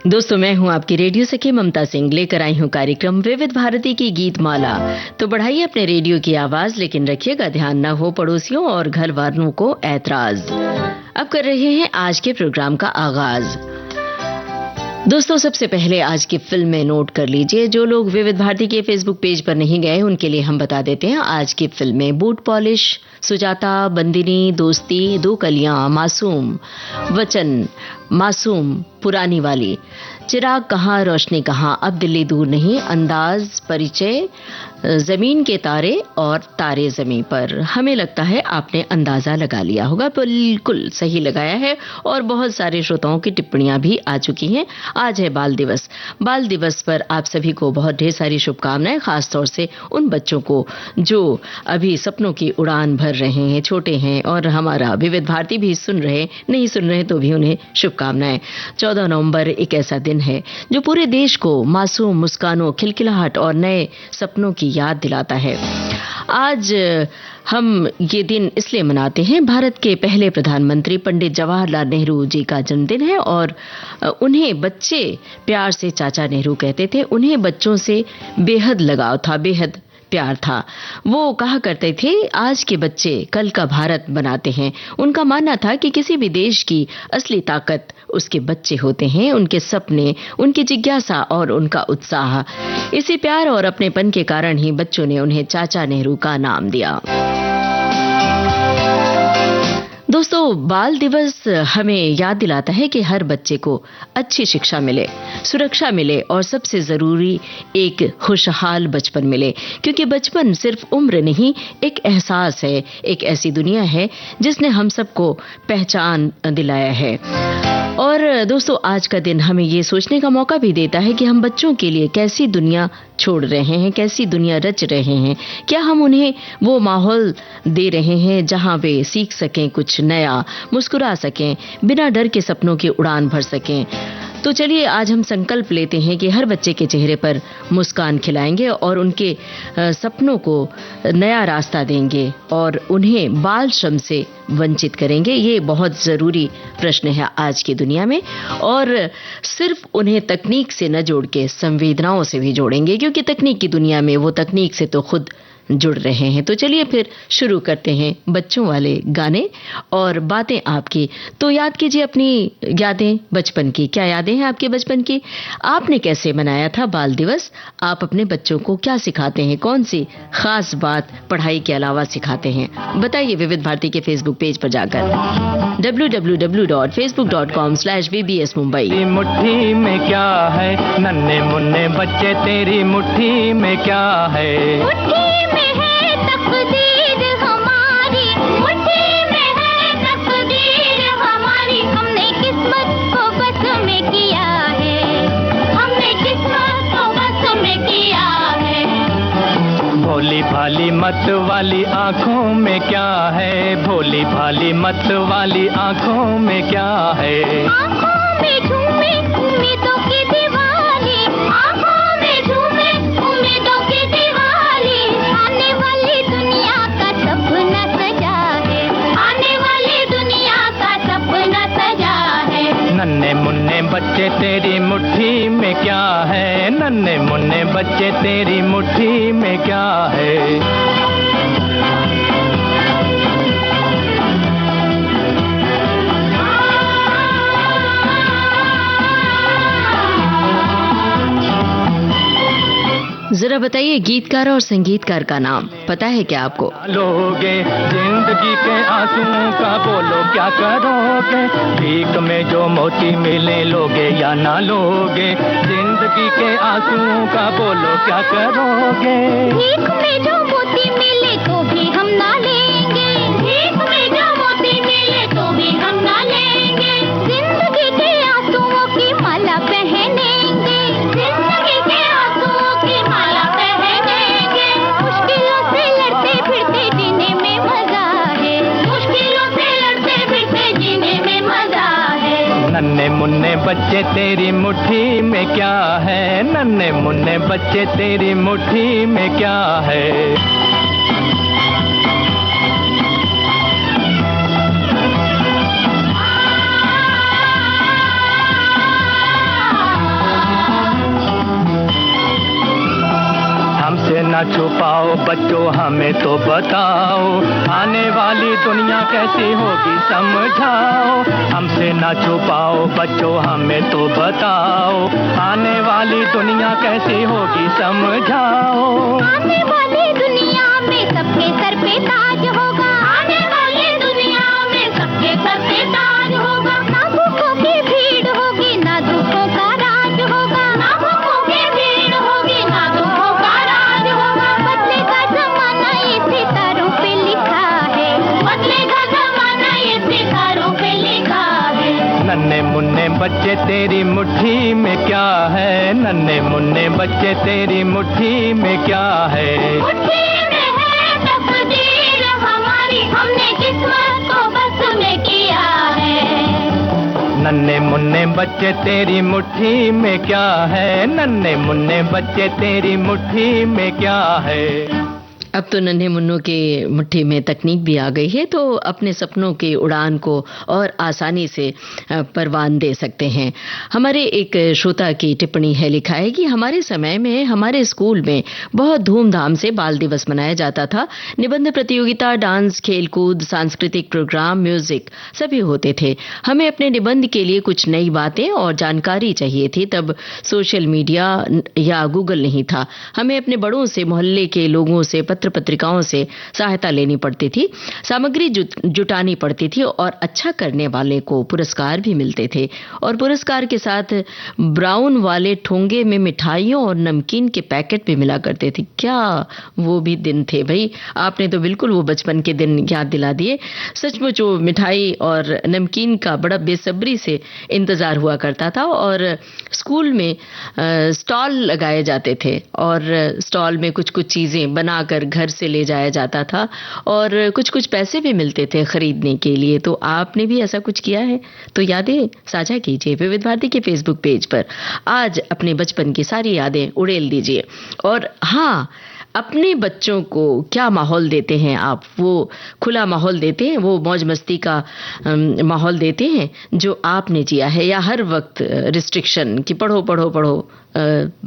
दोस्तों, मैं हूं आपकी रेडियो सखी ममता सिंह, लेकर आई हूं कार्यक्रम विविध भारती की गीत माला। तो बढ़ाइए अपने रेडियो की आवाज, लेकिन रखिएगा ध्यान न हो पड़ोसियों और घर वालों को ऐतराज। अब कर रहे हैं आज के प्रोग्राम का आगाज। दोस्तों, सबसे पहले आज की फिल्म में नोट कर लीजिए। जो लोग विविध भारती के फेसबुक पेज पर नहीं गए, उनके लिए हम बता देते हैं आज की फिल्म में बूट पॉलिश, सुजाता, बंदिनी, दोस्ती, दो कलियां, मासूम, वचन, मासूम, पुरानी वाली, चिराग कहाँ, रोशनी कहाँ, अब दिल्ली दूर नहीं, अंदाज, परिचय, जमीन के तारे और तारे जमीन पर। हमें लगता है आपने अंदाजा लगा लिया होगा। बिल्कुल सही लगाया है और बहुत सारे श्रोताओं की टिप्पणियां भी आ चुकी हैं। आज है बाल दिवस। बाल दिवस पर आप सभी को बहुत ढेर सारी शुभकामनाएं, खासतौर से उन बच्चों को जो अभी सपनों की उड़ान भर रहे हैं, छोटे हैं और हमारा विविध भारती भी नहीं सुन रहे तो भी उन्हें शुभकामनाएं। 14 नवंबर एक ऐसा दिन है जो पूरे देश को मासूम मुस्कानों, खिलखिलाहट और नए सपनों की याद दिलाता है। आज हम ये दिन इसलिए मनाते हैं, भारत के पहले प्रधानमंत्री पंडित जवाहरलाल नेहरू जी का जन्मदिन है और उन्हें बच्चे प्यार से चाचा नेहरू कहते थे। उन्हें बच्चों से बेहद लगाव था, बेहद प्यार था। वो कहा करते थे, आज के बच्चे कल का भारत बनाते हैं। उनका मानना था कि किसी भी देश की असली ताकत उसके बच्चे होते हैं, उनके सपने, उनकी जिज्ञासा और उनका उत्साह। इसी प्यार और अपनेपन के कारण ही बच्चों ने उन्हें चाचा नेहरू का नाम दिया। दोस्तों, बाल दिवस हमें याद दिलाता है कि हर बच्चे को अच्छी शिक्षा मिले, सुरक्षा मिले और सबसे जरूरी एक खुशहाल बचपन मिले, क्योंकि बचपन सिर्फ उम्र नहीं, एक एहसास है, एक ऐसी दुनिया है जिसने हम सबको पहचान दिलाया है। और दोस्तों, आज का दिन हमें ये सोचने का मौका भी देता है कि हम बच्चों के लिए कैसी दुनिया छोड़ रहे हैं, कैसी दुनिया रच रहे हैं। क्या हम उन्हें वो माहौल दे रहे हैं जहां वे सीख सकें कुछ नया, मुस्कुरा सकें, बिना डर के सपनों की उड़ान भर सकें। तो चलिए आज हम संकल्प लेते हैं कि हर बच्चे के चेहरे पर मुस्कान खिलाएंगे और उनके सपनों को नया रास्ता देंगे और उन्हें बाल श्रम से वंचित करेंगे। ये बहुत जरूरी प्रश्न है आज की दुनिया में। और सिर्फ उन्हें तकनीक से न जोड़ के संवेदनाओं से भी जोड़ेंगे, क्योंकि तकनीक की दुनिया में वो तकनीक से तो खुद जुड़ रहे हैं। तो चलिए फिर शुरू करते हैं बच्चों वाले गाने और बातें आपकी। तो याद कीजिए अपनी यादें बचपन की। क्या यादें हैं आपके बचपन की? आपने कैसे मनाया था बाल दिवस? आप अपने बच्चों को क्या सिखाते हैं? कौन सी खास बात पढ़ाई के अलावा सिखाते हैं? बताइए विविध भारती के फेसबुक पेज पर जाकर www.facebook.com/VBS Mumbai। मुट्ठी में क्या है नन्हे मुन्ने बच्चे, तेरी मुट्ठी में क्या है? मुट्ठी में है तकदीर हमारी, मुट्ठी में है तकदीर हमारी। हमने किस्मत को बस में किया है, हमने किस्मत को बस में किया है। भोली भाली मत वाली आंखों में क्या है? भोली भाली मत वाली आंखों में क्या है? आंखों में झूमे उम्मीदों की दिवाली, आंखों में झूमे उम्मीदों की दिवाली। आने वाली दुनिया का सपना सजा है, आने वाली दुनिया का सपना सजा है। नन्हे मुन्ने बच्चे तेरी मुट्ठी में क्या है? नन्हे मुन्ने बच्चे तेरी मुट्ठी में क्या है? जरा बताइए, गीतकार और संगीतकार का नाम पता है क्या आपको? लोगे जिंदगी के आंसुओं का बोलो क्या करोगे? भीख में जो मोती मिले लोगे या ना लोगे? जिंदगी के आंसुओं का बोलो क्या करोगे? भीख में जो मोती मिले तो भी हम ना लेंगे, भीख में जो मोती मिले तो भी हम ना लेंगे। जिंदगी के आंसुओं की माला पहनेंगे, जिंदगी के आंसुओं की माला पहनेंगे। मुश्किलों से लड़ते फिरते जीने में मजा है, मुश्किलों से लड़ते फिरते जीने में मजा है। नन्हे मुन्ने बच्चे तेरी मुट्ठी में क्या है? नन्हे मुन्ने बच्चे तेरी मुट्ठी में क्या है? ना छुपाओ बच्चों हमें तो बताओ, आने वाली दुनिया कैसी होगी समझाओ। हमसे ना छुपाओ बच्चों हमें तो बताओ, आने वाली दुनिया कैसी होगी समझाओ। आने वाली दुनिया में सबके सर पे ताज होगा, आने वाली दुनिया में सबके सर पे ताज होगा। ना भूखों की भीड़ होगी ना दुखों का राज होगा, ना भूखों की भीड़ होगी ना दुखों का राज होगा। बदलेगा जमाना ये सितारों पे लिखा है, बदलेगा जमाना ये सितारों पे लिखा है। नन्हे मुन्ने बच्चे तेरी मुट्ठी में क्या है, नन्हे मुन्ने बच्चे तेरी मुट्ठी में क्या है। मुट्ठी में है तकदीर हमारी, हमने किस्मत को बस में किया है। नन्हे मुन्ने बच्चे तेरी मुट्ठी में क्या है, नन्हे मुन्ने बच्चे तेरी मुट्ठी में क्या है। अब तो नन्हे मुन्नों के मुट्ठी में तकनीक भी आ गई है, तो अपने सपनों की उड़ान को और आसानी से परवान दे सकते हैं। हमारे एक श्रोता की टिप्पणी है, लिखा है कि हमारे समय में हमारे स्कूल में बहुत धूमधाम से बाल दिवस मनाया जाता था। निबंध प्रतियोगिता, डांस, खेलकूद, सांस्कृतिक प्रोग्राम, म्यूजिक सभी होते थे। हमें अपने निबंध के लिए कुछ नई बातें और जानकारी चाहिए थी। तब सोशल मीडिया या गूगल नहीं था। हमें अपने बड़ों से, मोहल्ले के लोगों से, पत्र पत्रिकाओं से सहायता लेनी पड़ती थी, सामग्री जुटानी पड़ती थी और अच्छा करने वाले को पुरस्कार भी मिलते थे। और पुरस्कार के साथ ब्राउन वाले ठोंगे में मिठाइयों और नमकीन के पैकेट भी मिला करते थे। क्या वो भी दिन थे भाई, आपने तो बिल्कुल वो बचपन के दिन याद दिला दिए। सचमुच वो मिठाई और नमकीन का बड़ा बेसब्री से इंतजार हुआ करता था। और स्कूल में स्टॉल लगाए जाते थे और स्टॉल में कुछ कुछ चीजें बनाकर घर से ले जाया जाता था और कुछ कुछ पैसे भी मिलते थे खरीदने के लिए। तो आपने भी ऐसा कुछ किया है तो यादें साझा कीजिए विविध भारती के फेसबुक पेज पर। आज अपने बचपन की सारी यादें उड़ेल दीजिए। और हाँ, अपने बच्चों को क्या माहौल देते हैं आप? वो खुला माहौल देते हैं, वो मौज मस्ती का माहौल देते हैं जो आपने जिया है, या हर वक्त रिस्ट्रिक्शन कि पढ़ो पढ़ो पढ़ो,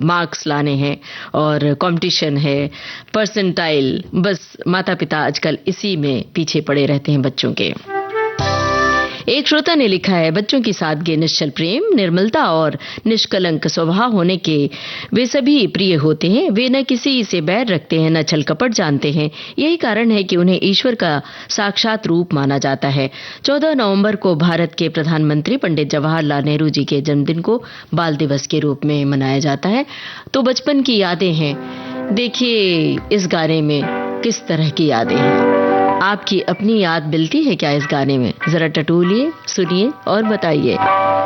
मार्क्स लाने हैं और कंपटीशन है, परसेंटाइल, बस माता पिता आजकल इसी में पीछे पड़े रहते हैं बच्चों के। एक श्रोता ने लिखा है, बच्चों की सादगी, निश्चल प्रेम, निर्मलता और निष्कलंक स्वभाव होने के वे सभी प्रिय होते हैं। वे न किसी से बैर रखते हैं, न छल कपट जानते हैं। यही कारण है कि उन्हें ईश्वर का साक्षात रूप माना जाता है। 14 नवंबर को भारत के प्रधानमंत्री पंडित जवाहरलाल नेहरू जी के जन्मदिन को बाल दिवस के रूप में मनाया जाता है। तो बचपन की यादें हैं। देखिए इस गाने में किस तरह की यादें हैं। आपकी अपनी याद मिलती है क्या इस गाने में? जरा टटोलिए, सुनिए और बताइए।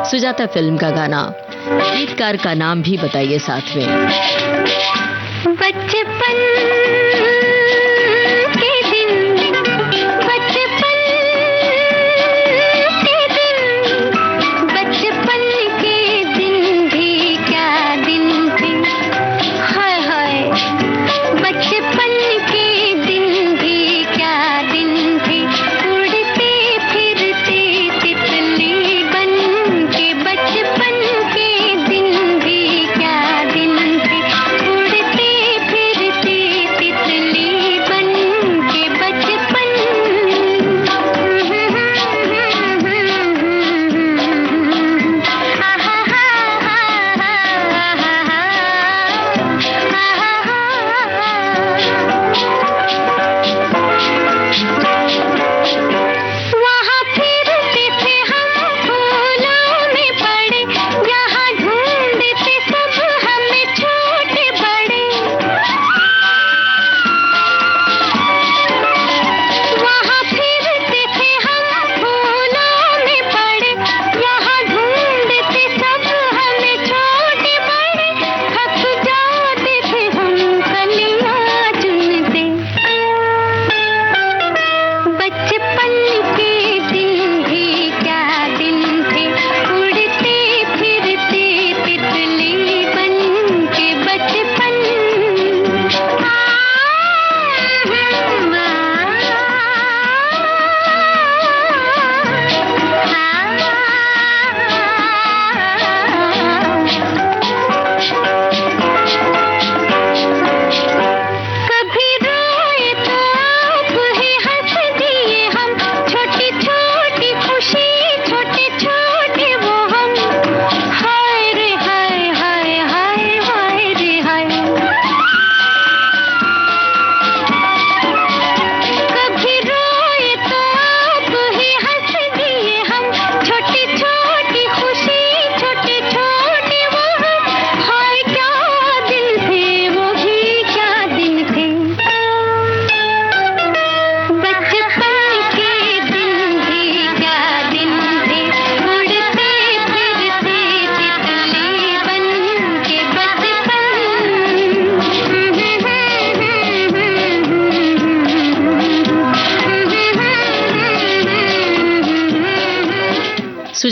सुजाता फिल्म का गाना, गीतकार का नाम भी बताइए साथ में। बचपन के दिन, बचपन के दिन, बचपन के दिन भी क्या दिन थे। हाय हाय, बचपन के दिन भी क्या दिन थे। उड़ते फिरते तितली बन के, बचपन के दिन भी क्या दिन थे। उड़ते फिरते तितली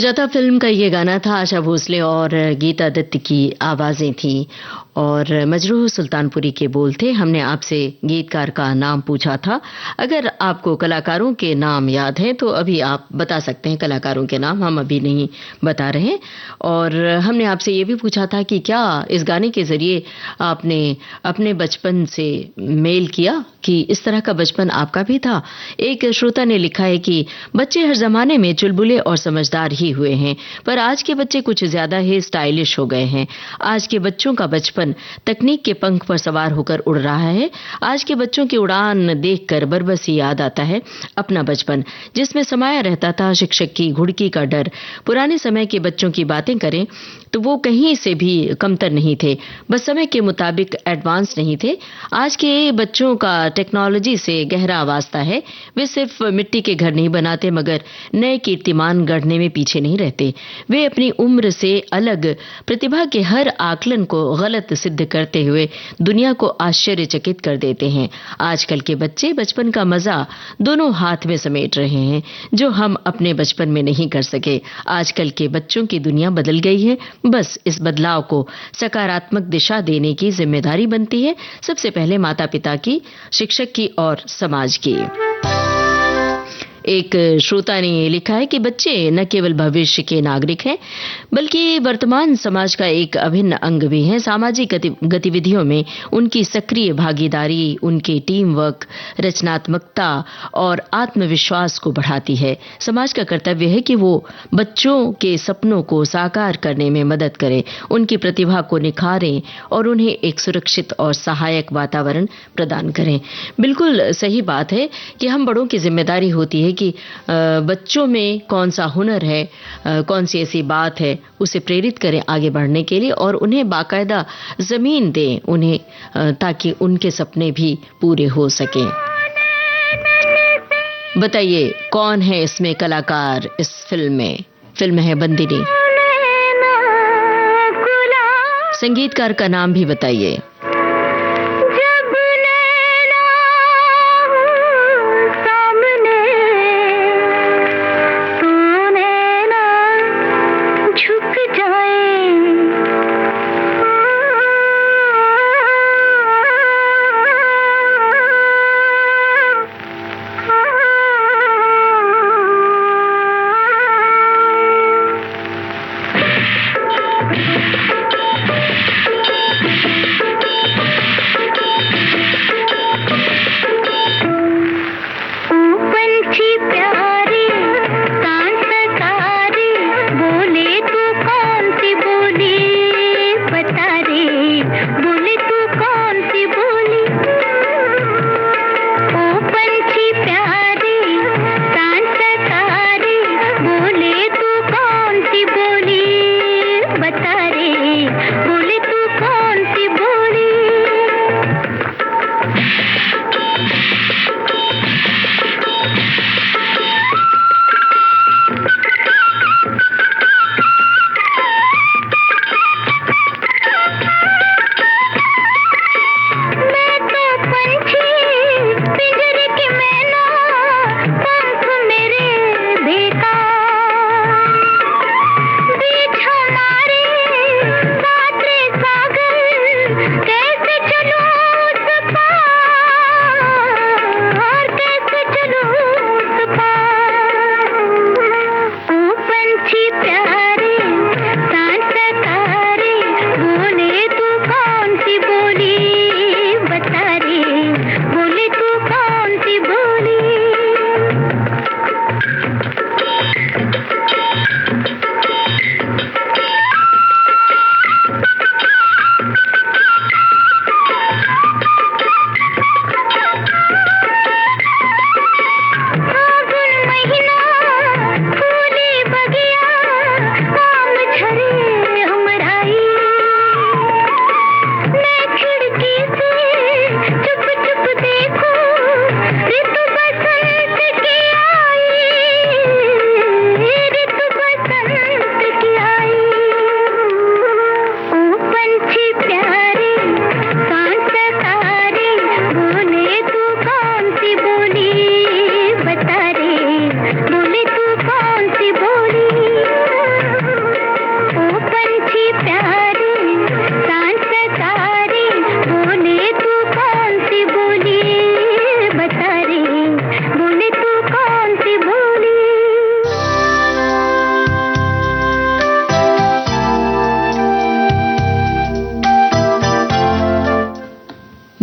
सुजाता फिल्म का ये गाना था। आशा भोसले और गीता दत्त की आवाजें थी और मजरूह सुल्तानपुरी के बोल थे। हमने आपसे गीतकार का नाम पूछा था। अगर आपको कलाकारों के नाम याद हैं तो अभी आप बता सकते हैं कलाकारों के नाम, हम अभी नहीं बता रहे। और हमने आपसे ये भी पूछा था कि क्या इस गाने के जरिए आपने अपने बचपन से मेल किया, कि इस तरह का बचपन आपका भी था। एक श्रोता ने लिखा है कि बच्चे हर जमाने में चुलबुले और समझदार ही हुए हैं, पर आज के बच्चे कुछ ज्यादा ही स्टाइलिश हो गए हैं। आज के बच्चों का बचपन तकनीक के पंख पर सवार होकर उड़ रहा है। आज के बच्चों की उड़ान देखकर बरबस ही याद आता है अपना बचपन, जिसमें समाया रहता था शिक्षक की घुड़की का डर। पुराने समय के बच्चों की बातें करें तो वो कहीं से भी कमतर नहीं थे, बस समय के मुताबिक एडवांस नहीं थे। आज के बच्चों का टेक्नोलॉजी से गहरा वास्ता है। वे सिर्फ मिट्टी के घर नहीं बनाते, मगर नए कीर्तिमान गढ़ने में पीछे नहीं रहते। वे अपनी उम्र से अलग प्रतिभा के हर आकलन को गलत सिद्ध करते हुए दुनिया को आश्चर्यचकित कर देते हैं। आजकल के बच्चे बचपन का मजा दोनों हाथ में समेट रहे हैं, जो हम अपने बचपन में नहीं कर सके। आजकल के बच्चों की दुनिया बदल गई है, बस इस बदलाव को सकारात्मक दिशा देने की जिम्मेदारी बनती है सबसे पहले माता पिता की, शिक्षक की और समाज की। एक श्रोता ने लिखा है कि बच्चे न केवल भविष्य के नागरिक हैं, बल्कि वर्तमान समाज का एक अभिन्न अंग भी हैं। सामाजिक गतिविधियों में उनकी सक्रिय भागीदारी उनके टीम वर्क, रचनात्मकता और आत्मविश्वास को बढ़ाती है। समाज का कर्तव्य है कि वो बच्चों के सपनों को साकार करने में मदद करें, उनकी प्रतिभा को निखारें और उन्हें एक सुरक्षित और सहायक वातावरण प्रदान करें। बिल्कुल सही बात है कि हम बड़ों की जिम्मेदारी होती है कि बच्चों में कौन सा हुनर है, कौन सी ऐसी बात है, उसे प्रेरित करें आगे बढ़ने के लिए और उन्हें बाकायदा जमीन दें उन्हें, ताकि उनके सपने भी पूरे हो सकें। बताइए कौन है इसमें कलाकार इस फिल्म में? फिल्म है बंदिनी। संगीतकार का नाम भी बताइए।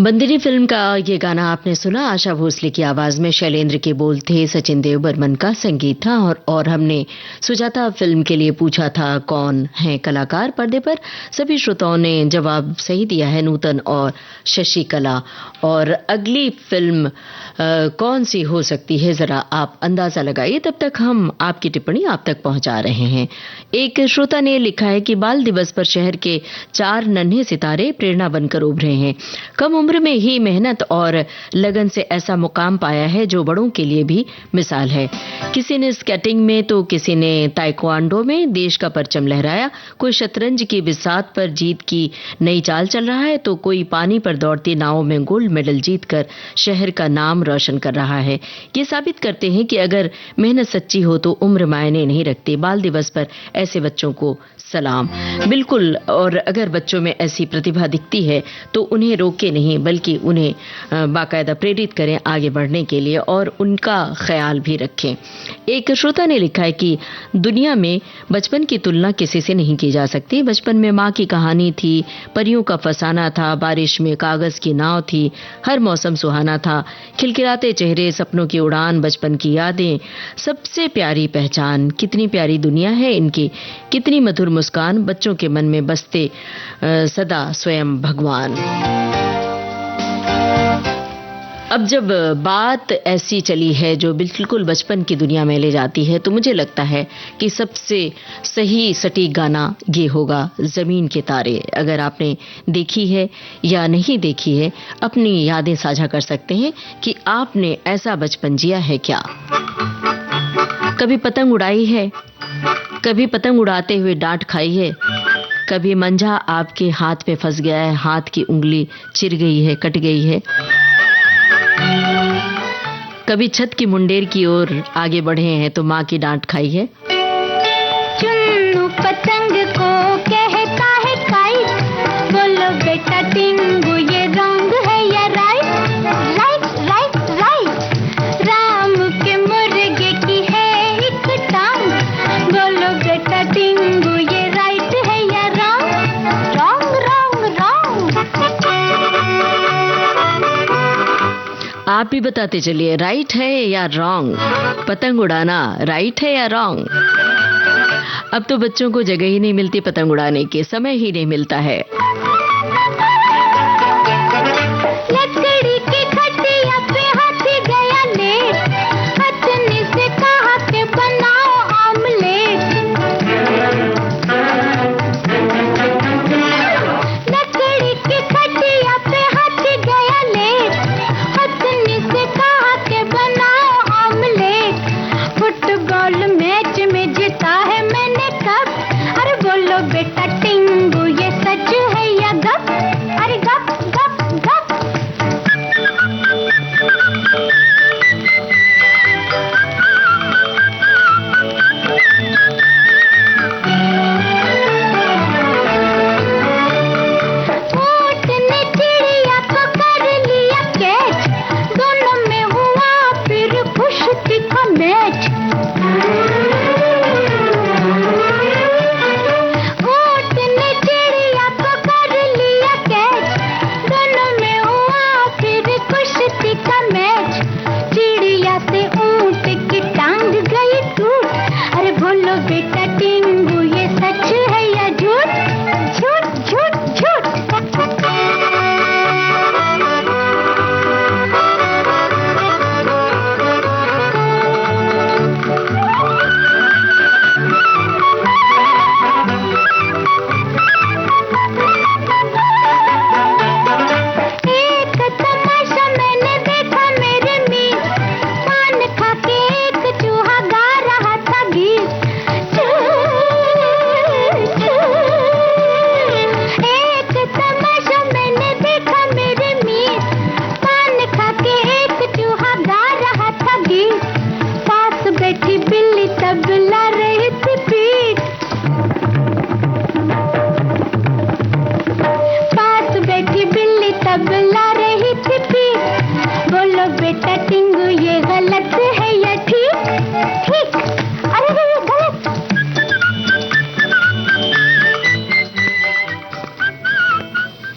बंदिनी फिल्म का ये गाना आपने सुना। आशा भोसले की आवाज में शैलेंद्र के बोल थे, सचिन देव बर्मन का संगीत था और हमने सुजाता फिल्म के लिए पूछा था कौन है कलाकार। पर्दे पर सभी श्रोताओं ने जवाब सही दिया है, नूतन और शशिकला। और अगली फिल्म कौन सी हो सकती है, जरा आप अंदाजा लगाइए। तब तक हम आपकी टिप्पणी आप तक पहुंचा रहे हैं। एक श्रोता ने लिखा है कि बाल दिवस पर शहर के 4 नन्हे सितारे प्रेरणा बनकर उभरे हैं। कम उम्र में ही मेहनत और लगन से ऐसा मुकाम पाया है जो बड़ों के लिए भी मिसाल है। किसी ने स्केटिंग में तो किसी ने ताइक्वांडो में देश का परचम लहराया। कोई शतरंज की बिसात पर जीत की नई चाल चल रहा है तो कोई पानी पर दौड़ती नाव में गोल्ड मेडल जीतकर शहर का नाम रोशन कर रहा है। ये साबित करते हैं कि अगर मेहनत सच्ची हो तो उम्र मायने नहीं रखती। बाल दिवस पर ऐसे बच्चों को सलाम। बिल्कुल, और अगर बच्चों में ऐसी प्रतिभा दिखती है तो उन्हें रोके नहीं बल्कि उन्हें बाकायदा प्रेरित करें आगे बढ़ने के लिए और उनका ख्याल भी रखें। एक श्रोता ने लिखा है कि दुनिया में बचपन की तुलना किसी से नहीं की जा सकती। बचपन में माँ की कहानी थी, परियों का फसाना था, बारिश में कागज की नाव थी, हर मौसम सुहाना था, खिलखिलाते चेहरे, सपनों की उड़ान, बचपन की यादें, सबसे प्यारी पहचान। कितनी प्यारी दुनिया है इनकी, कितनी मधुर मुस्कान, बच्चों के मन में बसते सदा स्वयं भगवान। अब जब बात ऐसी चली है जो बिल्कुल बचपन की दुनिया में ले जाती है तो मुझे लगता है कि सबसे सही सटीक गाना ये होगा जमीन के तारे। अगर आपने देखी है या नहीं देखी है, अपनी यादें साझा कर सकते हैं कि आपने ऐसा बचपन जिया है क्या। कभी पतंग उड़ाई है, कभी पतंग उड़ाते हुए डांट खाई है, कभी मंझा आपके हाथ में फंस गया है, हाथ की उंगली चिर गई है, कट गई है, कभी छत की मुंडेर की ओर आगे बढ़े हैं तो माँ की डांट खाई है। चुन्नू पतंग को कहता है काइट, बोलो बेटा टिंगू ये रंग है या right, right right right. Ram के मुर्गे की है एक टांग, बोलो बेटा टिंगू ये राइट है या रॉन्ग, रॉन्ग रॉन्ग रॉन्ग। आप भी बताते चलिए, राइट है या रॉन्ग? पतंग उड़ाना राइट है या रॉन्ग? अब तो बच्चों को जगह ही नहीं मिलती पतंग उड़ाने की, समय ही नहीं मिलता है। लकड़ी की खटिया पे हाथी गया लेट, हथनी से कहा के बनाओ ऑमलेट। लकड़ी की खटिया पे हाथी गया लेट, हथनी से कहा के बनाओ ऑमलेट। फुटबॉल मैच में जीता है मैंने कप, अरे बोलो बेटा टिंगू ये सच है या गप, अरे गप गप गप।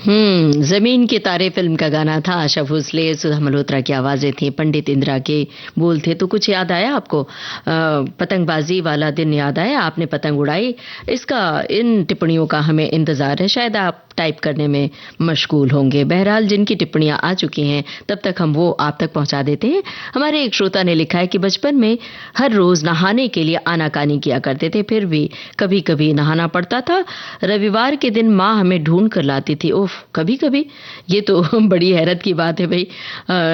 जमीन के तारे फिल्म का गाना था। आशा भोसले, सुधा मल्होत्रा की आवाजें थी, पंडित इंदिरा के बोल थे। तो कुछ याद आया आपको? पतंगबाजी वाला दिन याद आया? आपने पतंग उड़ाई? इसका, इन टिप्पणियों का हमें इंतजार है। शायद आप टाइप करने में मशगूल होंगे। बहरहाल जिनकी टिप्पणियां आ चुकी हैं तब तक हम वो आप तक पहुंचा देते हैं। हमारे एक श्रोता ने लिखा है कि बचपन में हर रोज नहाने के लिए आनाकानी किया करते थे, फिर भी कभी कभी नहाना पड़ता था। रविवार के दिन माँ हमें ढूंढ कर लाती थी। उफ, कभी कभी, ये तो बड़ी हैरत की बात है भाई।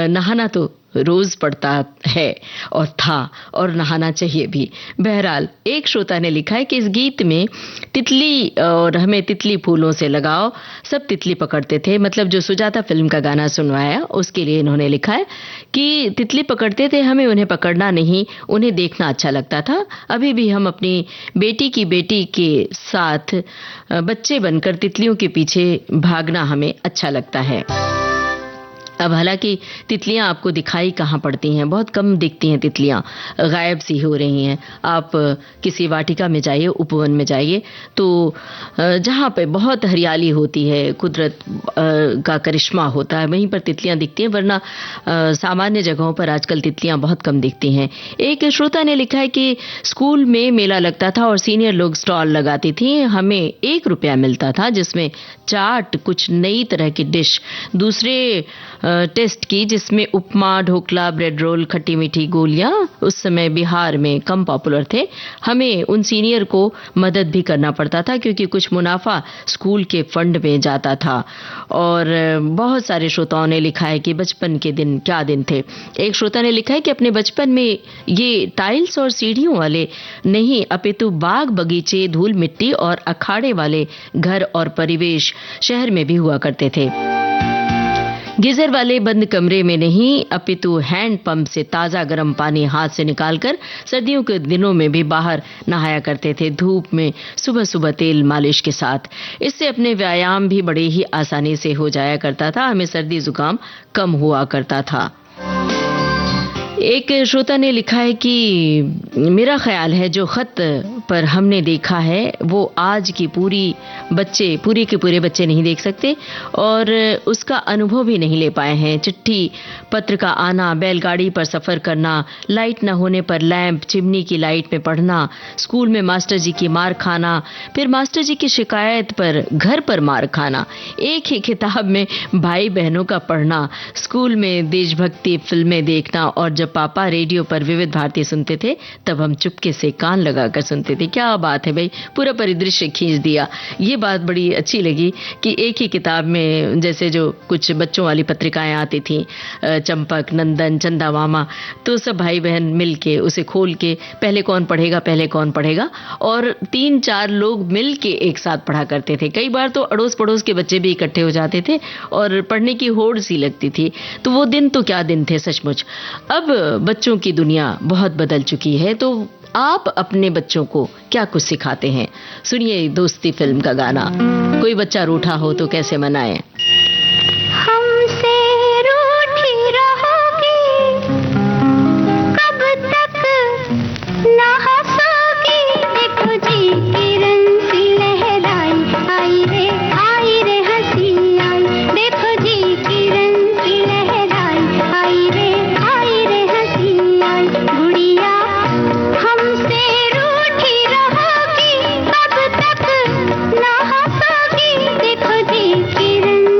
नहाना तो रोज पड़ता है और था, और नहाना चाहिए भी। बहरहाल एक श्रोता ने लिखा है कि इस गीत में तितली और हमें तितली फूलों से लगाओ, सब तितली पकड़ते थे। मतलब जो सुजाता फिल्म का गाना सुनवाया उसके लिए इन्होंने लिखा है कि तितली पकड़ते थे, हमें उन्हें पकड़ना नहीं, उन्हें देखना अच्छा लगता था। अभी भी हम अपनी बेटी के साथ बच्चे बनकर तितलियों के पीछे भागना हमें अच्छा लगता है। अब हालांकि तितलियां आपको दिखाई कहाँ पड़ती हैं, बहुत कम दिखती हैं तितलियां, गायब सी हो रही हैं। आप किसी वाटिका में जाइए, उपवन में जाइए, तो जहाँ पे बहुत हरियाली होती है, कुदरत का करिश्मा होता है, वहीं पर तितलियां दिखती हैं, वरना सामान्य जगहों पर आजकल तितलियां बहुत कम दिखती हैं। एक श्रोता ने लिखा है कि स्कूल में मेला लगता था और सीनियर लोग स्टॉल लगाती थी, हमें 1 रुपया मिलता था जिसमें चाट, कुछ नई तरह की डिश, दूसरे टेस्ट की जिसमें उपमा, ढोकला, ब्रेड रोल, खट्टी मीठी गोलियां उस समय बिहार में कम पॉपुलर थे। हमें उन सीनियर को मदद भी करना पड़ता था क्योंकि कुछ मुनाफा स्कूल के फंड में जाता था। और बहुत सारे श्रोताओं ने लिखा है कि बचपन के दिन क्या दिन थे। एक श्रोता ने लिखा है कि अपने बचपन में ये टाइल्स और सीढ़ियों वाले नहीं, अपितु बाग बगीचे, धूल मिट्टी और अखाड़े वाले घर और परिवेश शहर में भी हुआ करते थे। गीजर वाले बंद कमरे में नहीं, अपितु हैंड पंप से ताजा गर्म पानी हाथ से निकालकर सर्दियों के दिनों में भी बाहर नहाया करते थे, धूप में सुबह सुबह तेल मालिश के साथ। इससे अपने व्यायाम भी बड़े ही आसानी से हो जाया करता था, हमें सर्दी जुकाम कम हुआ करता था। एक श्रोता ने लिखा है कि मेरा ख्याल है जो खत पर हमने देखा है वो आज की पूरे के पूरे बच्चे नहीं देख सकते और उसका अनुभव भी नहीं ले पाए हैं। चिट्ठी पत्र का आना, बैलगाड़ी पर सफर करना, लाइट न होने पर लैंप, चिमनी की लाइट में पढ़ना, स्कूल में मास्टर जी की मार खाना, फिर मास्टर जी की शिकायत पर घर पर मार खाना, एक ही किताब में भाई बहनों का पढ़ना, स्कूल में देशभक्ति फिल्में देखना, और जब पापा रेडियो पर विविध भारती सुनते थे तब हम चुपके से कान लगाकर सुनते थे। क्या बात है भाई, पूरा परिदृश्य खींच दिया। ये बात बड़ी अच्छी लगी कि एक ही किताब में, जैसे जो कुछ बच्चों वाली पत्रिकाएं आती थी, चंपक, नंदन, चंदा मामा, तो सब भाई बहन मिलके उसे खोल के पहले कौन पढ़ेगा और 3-4 लोग मिलके एक साथ पढ़ा करते थे। कई बार तो अड़ोस पड़ोस के बच्चे भी इकट्ठे हो जाते थे और पढ़ने की होड़ सी लगती थी। तो वो दिन तो क्या दिन थे सचमुच। अब बच्चों की दुनिया बहुत बदल चुकी है, तो आप अपने बच्चों को क्या कुछ सिखाते हैं? सुनिए दोस्ती फिल्म का गाना। कोई बच्चा रूठा हो तो कैसे मनाएं? हमसे रूठी रहोगी, कब तक ना हंसोगी, देखो जी किरण सी लहराई, आई रे हंसी आई, देखो जी किरण सी लहराई, आई रे हंसी आई। गुड़िया हमसे रूठी रहोगी, कब तक ना हंसोगी, देखो जी किरण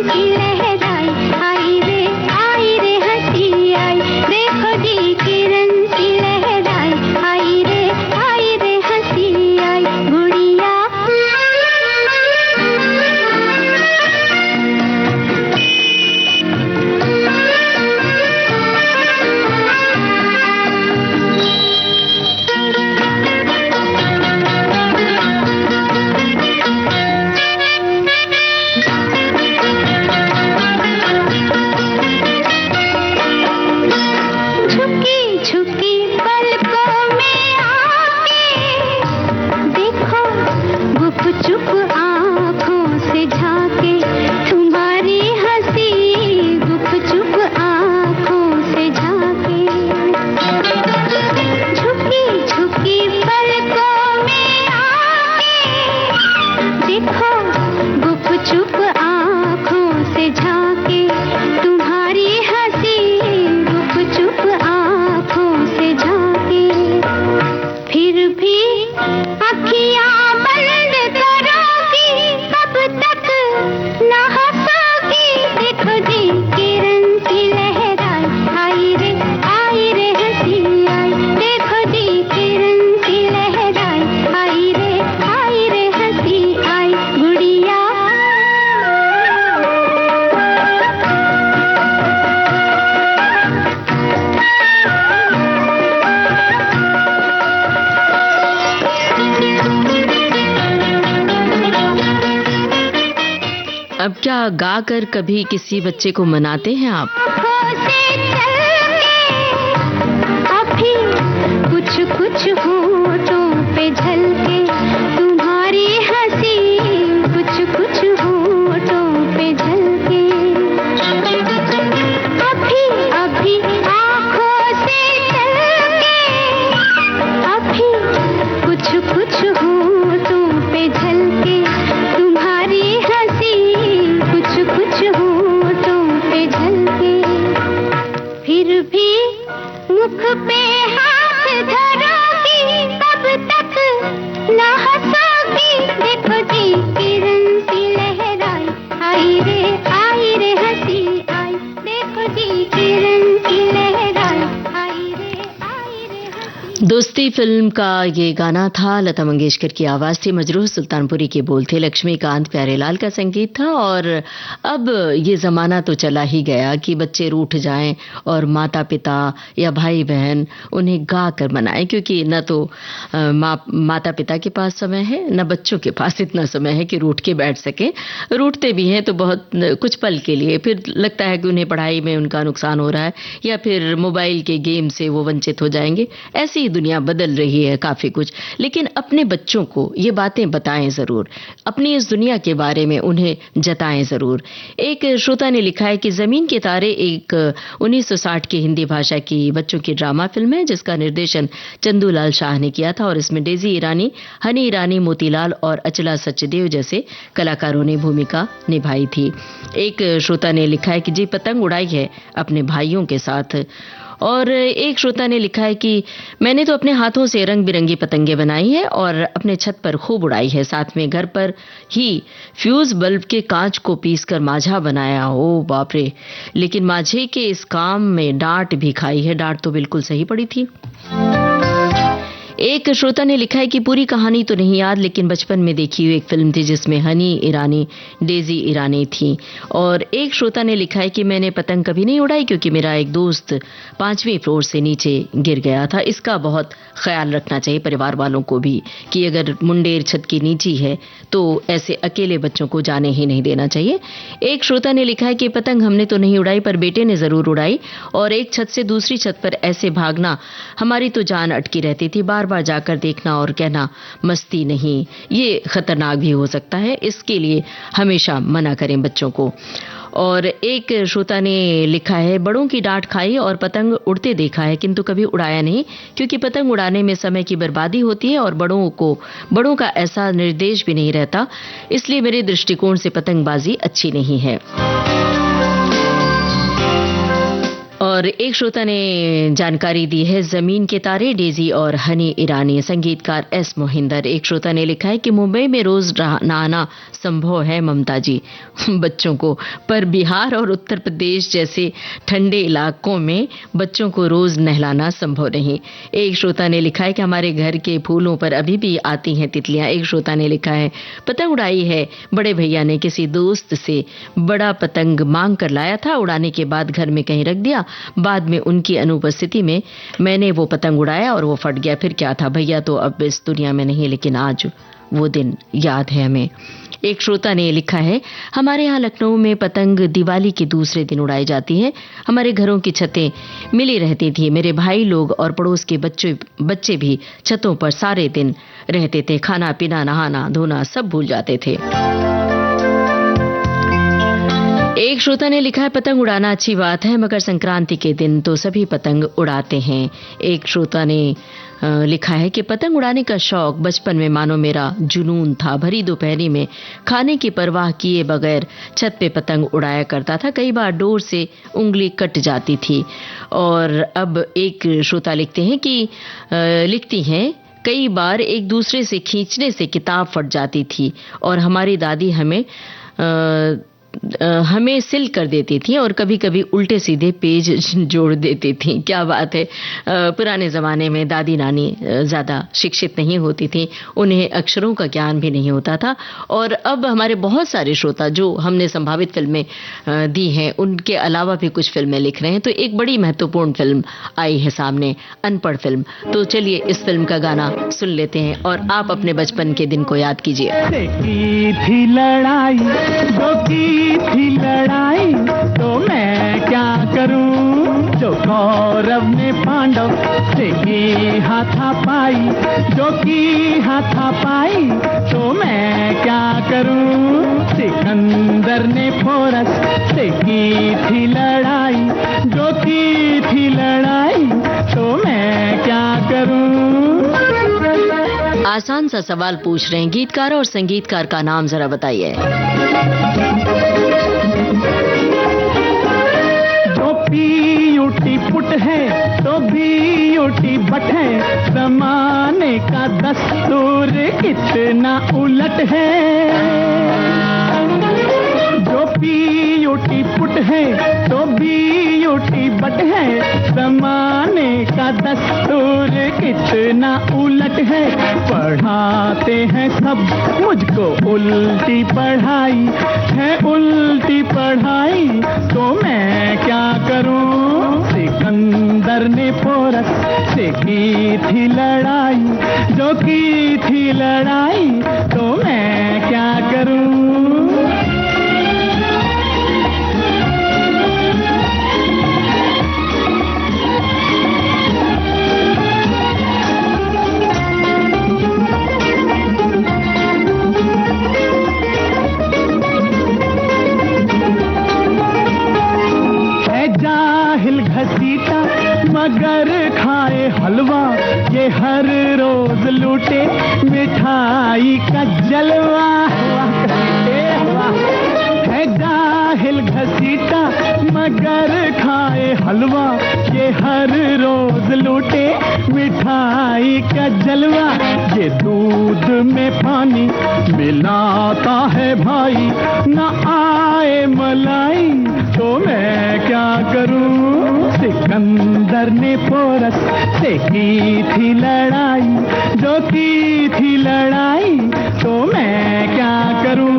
अब क्या गाकर कभी किसी बच्चे को मनाते हैं आप? अभी कुछ कुछ होठों पे झलके तुम्हारी हंसी, कुछ कुछ होठों पे झलके, अभी अभी आँखों से चलके, अभी कुछ कुछ होठों पे झलके तुम्हारी हंसी, कुछ कुछ होठों पे झलके, फिर भी मुख पे हाथ धरोगी तब तक न हंसोगी, देखो जी किरण सी लहराई, आई रे हंसी आई, देखो जी किरण सी लहराई, आई रे हंसी। दोस्ती फिल्म का ये गाना था, लता मंगेशकर की आवाज थी, मजरूह सुल्तानपुरी के बोल थे, लक्ष्मीकांत प्यारेलाल का संगीत था। और अब ये जमाना तो चला ही गया कि बच्चे रूठ जाएं और माता पिता या भाई बहन उन्हें गा कर मनाएं, क्योंकि न तो माता पिता के पास समय है, न बच्चों के पास इतना समय है कि रूठ के बैठ सके। रूठते भी हैं तो बहुत कुछ पल के लिए, फिर लगता है कि उन्हें पढ़ाई में उनका नुकसान हो रहा है या फिर मोबाइल के गेम से वो वंचित हो जाएंगे। ऐसी दुनिया बदल रही है काफी कुछ, लेकिन अपने बच्चों को ये बातें बताएं जरूर, अपनी इस दुनिया के बारे में उन्हें जताएं जरूर। एक श्रोता ने लिखा है कि जमीन के तारे एक 1960 की हिंदी भाषा की बच्चों की ड्रामा फिल्म है जिसका निर्देशन चंदूलाल शाह ने किया था और इसमें डेजी ईरानी, हनी ईरानी, मोतीलाल और अचला सचदेव जैसे कलाकारों ने भूमिका निभाई थी। एक श्रोता ने लिखा है कि जी पतंग उड़ाई है अपने भाइयों के साथ। और एक श्रोता ने लिखा है कि मैंने तो अपने हाथों से रंग बिरंगी पतंगे बनाई है और अपने छत पर खूब उड़ाई है, साथ में घर पर ही फ्यूज बल्ब के कांच को पीसकर माझा बनाया। ओ बाप रे, लेकिन माझे के इस काम में डांट भी खाई है। डांट तो बिल्कुल सही पड़ी थी। एक श्रोता ने लिखा है कि पूरी कहानी तो नहीं याद, लेकिन बचपन में देखी हुई एक फिल्म थी जिसमें हनी ईरानी, डेजी ईरानी थी। और एक श्रोता ने लिखा है कि मैंने पतंग कभी नहीं उड़ाई क्योंकि मेरा एक दोस्त 5वें फ्लोर से नीचे गिर गया था। इसका बहुत ख्याल रखना चाहिए परिवार वालों को भी कि अगर मुंडेर छत की नीची है तो ऐसे अकेले बच्चों को जाने ही नहीं देना चाहिए। एक श्रोता ने लिखा है कि पतंग हमने तो नहीं उड़ाई पर बेटे ने जरूर उड़ाई, और एक छत से दूसरी छत पर ऐसे भागना, हमारी तो जान अटकी रहती थी। बार बार जाकर देखना और कहना मस्ती नहीं, ये खतरनाक भी हो सकता है, इसके लिए हमेशा मना करें बच्चों को। और एक श्रोता ने लिखा है बड़ों की डांट खाई और पतंग उड़ते देखा है किंतु कभी उड़ाया नहीं, क्योंकि पतंग उड़ाने में समय की बर्बादी होती है और बड़ों का ऐसा निर्देश भी नहीं रहता, इसलिए मेरे दृष्टिकोण से पतंगबाजी अच्छी नहीं है। और एक श्रोता ने जानकारी दी है जमीन के तारे, डेजी और हनी ईरानी, संगीतकार एस मोहिंदर। एक श्रोता ने लिखा है कि मुंबई में रोज नहाना संभव है ममता जी बच्चों को, पर बिहार और उत्तर प्रदेश जैसे ठंडे इलाकों में बच्चों को रोज नहलाना संभव नहीं। एक श्रोता ने लिखा है कि हमारे घर के फूलों पर अभी भी आती हैं तितलियां। एक श्रोता ने लिखा है पतंग उड़ाई है, बड़े भैया ने किसी दोस्त से बड़ा पतंग मांग कर लाया था, उड़ाने के बाद घर में कहीं रख दिया, बाद में उनकी अनुपस्थिति में मैंने वो पतंग उड़ाया और वो फट गया। फिर क्या था, भैया तो अब इस दुनिया में नहीं, लेकिन आज वो दिन याद है हमें। एक श्रोता ने लिखा है हमारे यहाँ लखनऊ में पतंग दिवाली के दूसरे दिन उड़ाई जाती है, हमारे घरों की छतें मिली रहती थी, मेरे भाई लोग और पड़ोस के बच्चे भी छतों पर सारे दिन रहते थे, खाना पीना नहाना धोना सब भूल जाते थे। एक श्रोता ने लिखा है पतंग उड़ाना अच्छी बात है, मकर संक्रांति के दिन तो सभी पतंग उड़ाते हैं। एक श्रोता ने लिखा है कि पतंग उड़ाने का शौक बचपन में मानो मेरा जुनून था, भरी दोपहरी में खाने की परवाह किए बगैर छत पे पतंग उड़ाया करता था, कई बार डोर से उंगली कट जाती थी। और अब एक श्रोता लिखती हैं कई बार एक दूसरे से खींचने से किताब फट जाती थी और हमारी दादी हमें हमें सिल कर देती थी और कभी कभी उल्टे सीधे पेज जोड़ देती थी। क्या बात है। पुराने ज़माने में दादी नानी ज़्यादा शिक्षित नहीं होती थी, उन्हें अक्षरों का ज्ञान भी नहीं होता था। और अब हमारे बहुत सारे श्रोता जो हमने संभावित फिल्में दी हैं, उनके अलावा भी कुछ फिल्में लिख रहे हैं। तो एक बड़ी महत्वपूर्ण फिल्म आई है सामने, अनपढ़ फिल्म। तो चलिए इस फिल्म का गाना सुन लेते हैं और आप अपने बचपन के दिन को याद कीजिए। थी लड़ाई जो की थी लड़ाई, तो मैं क्या करूं, जो कौरव ने पांडव से की हाथापाई, जो की हाथापाई, तो मैं क्या करूं, सिकंदर ने पोरस से की थी लड़ाई, जो की थी लड़ाई, तो मैं क्या करूं। आसान सा सवाल पूछ रहे हैं, गीतकार और संगीतकार का नाम जरा बताइए। जो पीयूटी पुट है तो बीयूटी बट है, जमाने का दस्तूर कितना उलट है। जो पीयूटी पुट है तो बीयूटी बट है, जमाने का दस्तूर कितना उलट है। पढ़ाते हैं सब मुझको उल्टी पढ़ाई, है उल्टी पढ़ाई, तो मैं क्या करूं, सिकंदर ने पोरस से की थी लड़ाई, जो की थी लड़ाई, तो मैं क्या करूं। घसीटा मगर खाए हलवा, ये हर रोज लूटे मिठाई का जलवा। है जाहिल घसीटा मगर खाए हलवा, ये हर रोज लूटे मिठाई का जलवा। ये दूध में पानी मिलाता है भाई, न आए मलाई, तो मैं क्या करूं, सिकंदर ने पोरस से की थी लड़ाई, जो की थी लड़ाई, तो मैं क्या करूं।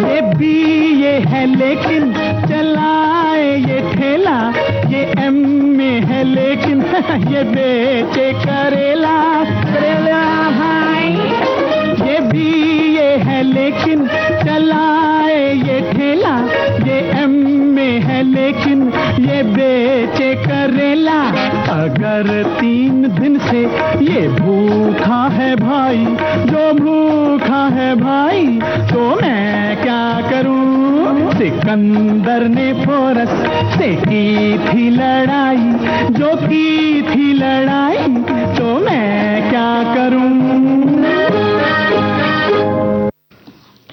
ये भी ये है लेकिन चलाए ये ठेला, ये MA है लेकिन ये बेचे करेला। करेला भाई, ये भी ये है लेकिन चलाए ये ठेला, ये MA है लेकिन ये बेचे करेला। अगर 3 दिन से ये भूखा है भाई, जो भूखा है भाई, तो मैं क्या करूं, सिकंदर ने पोरस से की थी लड़ाई, जो की थी लड़ाई, तो मैं क्या करूं।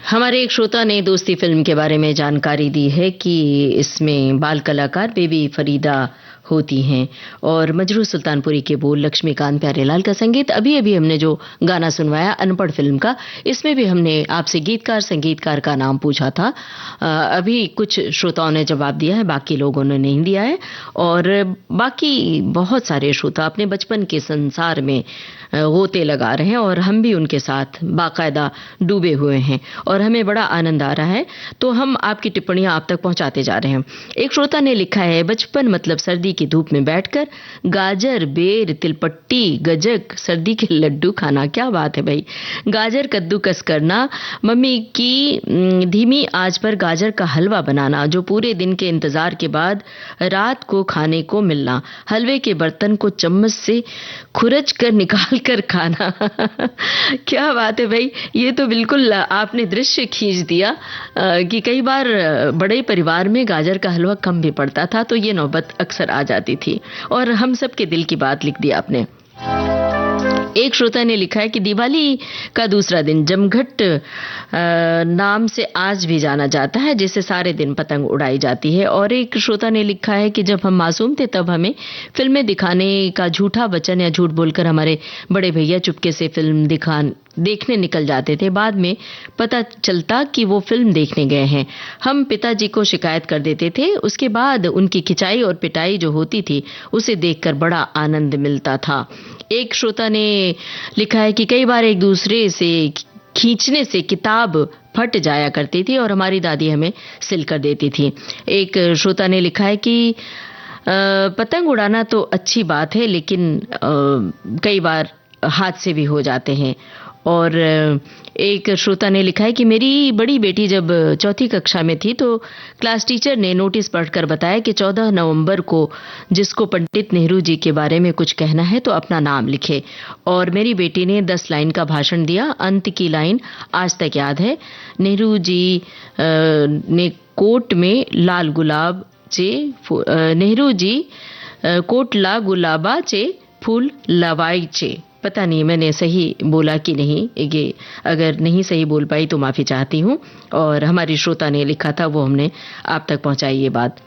हमारे एक श्रोता ने दोस्ती फिल्म के बारे में जानकारी दी है कि इसमें बाल कलाकार बेबी फरीदा होती हैं और मजरू सुल्तानपुरी के बोल, लक्ष्मीकांत प्यारेलाल का संगीत। अभी अभी हमने जो गाना सुनवाया अनपढ़ फिल्म का, इसमें भी हमने आपसे गीतकार संगीतकार का नाम पूछा था। अभी कुछ श्रोताओं ने जवाब दिया है, बाकी लोगों ने नहीं दिया है। और बाकी बहुत सारे श्रोता अपने बचपन के संसार में गोते लगा रहे हैं और हम भी उनके साथ बाकायदा डूबे हुए हैं और हमें बड़ा आनंद आ रहा है। तो हम आपकी टिप्पणियां आप तक पहुंचाते जा रहे हैं। एक श्रोता ने लिखा है, बचपन मतलब सर्दी की धूप में बैठकर गाजर, बेर, तिलपट्टी, गजक, सर्दी के लड्डू खाना। क्या बात है भाई। गाजर कद्दूकस करना, मम्मी की धीमी आंच पर गाजर का हलवा बनाना, जो पूरे दिन के इंतजार के बाद रात को खाने को मिलना, हलवे के बर्तन को चम्मच से खुरच कर निकाल कर खाना। क्या बात है भाई, ये तो बिल्कुल आपने दृश्य खींच दिया कि कई बार बड़े परिवार में गाजर का हलवा कम भी पड़ता था तो ये नौबत अक्सर आ जाती थी और हम सब के दिल की बात लिख दी आपने। एक श्रोता ने लिखा है कि दिवाली का दूसरा दिन जमघट नाम से आज भी जाना जाता है, जिससे सारे दिन पतंग उड़ाई जाती है। और एक श्रोता ने लिखा है कि जब हम मासूम थे तब हमें फिल्में दिखाने का झूठा वचन या झूठ बोलकर हमारे बड़े भैया चुपके से फिल्म देखने निकल जाते थे। बाद में पता चलता कि वो फिल्म देखने गए हैं। हम पिताजी को शिकायत कर देते थे। उसके बाद उनकी खिंचाई और पिटाई जो होती थी उसे देखकर बड़ा आनंद मिलता था। एक श्रोता ने लिखा है कि कई बार एक दूसरे से खींचने से किताब फट जाया करती थी और हमारी दादी हमें सिल कर देती थी। एक श्रोता ने लिखा है कि पतंग उड़ाना तो अच्छी बात है, लेकिन कई बार हादसे भी हो जाते हैं। और एक श्रोता ने लिखा है कि मेरी बड़ी बेटी जब चौथी कक्षा में थी तो क्लास टीचर ने नोटिस पढ़कर बताया कि 14 नवंबर को जिसको पंडित नेहरू जी के बारे में कुछ कहना है तो अपना नाम लिखे। और मेरी बेटी ने 10 लाइन का भाषण दिया। अंत की लाइन आज तक याद है, नेहरू जी ने कोट में लाल गुलाब चे नेहरू जी कोट ला गुलाबा चे फूल लवाई चे। पता नहीं मैंने सही बोला कि नहीं, ये अगर नहीं सही बोल पाई तो माफ़ी चाहती हूँ। और हमारी श्रोता ने लिखा था वो हमने आप तक पहुँचाई ये बात।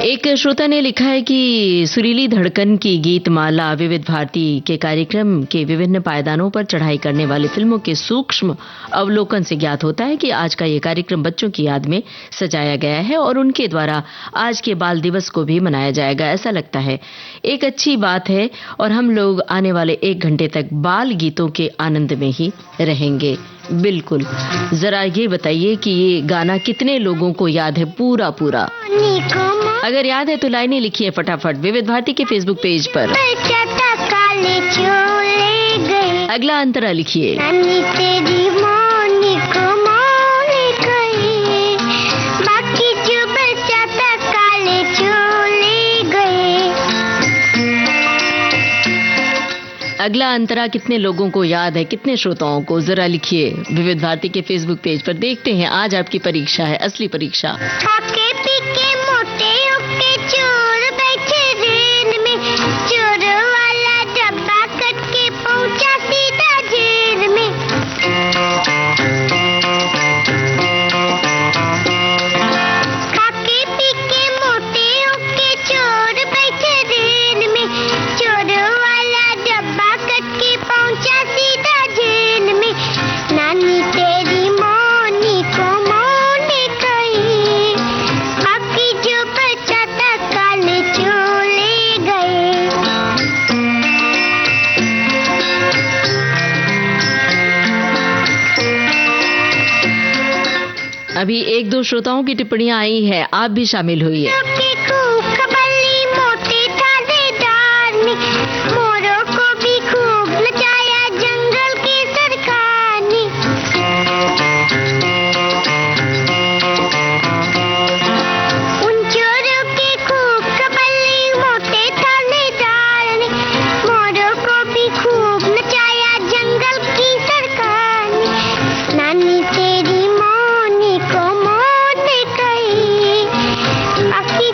एक श्रोता ने लिखा है कि सुरीली धड़कन की गीत माला विविध भारती के कार्यक्रम के विभिन्न पायदानों पर चढ़ाई करने वाली फिल्मों के सूक्ष्म अवलोकन से ज्ञात होता है कि आज का ये कार्यक्रम बच्चों की याद में सजाया गया है और उनके द्वारा आज के बाल दिवस को भी मनाया जाएगा, ऐसा लगता है। एक अच्छी बात है और हम लोग आने वाले 1 घंटे तक बाल गीतों के आनंद में ही रहेंगे। बिल्कुल, जरा ये बताइए कि ये गाना कितने लोगों को याद है पूरा पूरा? अगर याद है तो लाइनें लिखिए फटाफट विविध भारती के फेसबुक पेज पर। अगला अंतरा लिखिए। अगला अंतरा कितने लोगों को याद है, कितने श्रोताओं को, जरा लिखिए विविध भारती के फेसबुक पेज पर। देखते हैं आज आपकी परीक्षा है, असली परीक्षा। अभी 1-2 श्रोताओं की टिप्पणियां आई है, आप भी शामिल हुई है। बाकी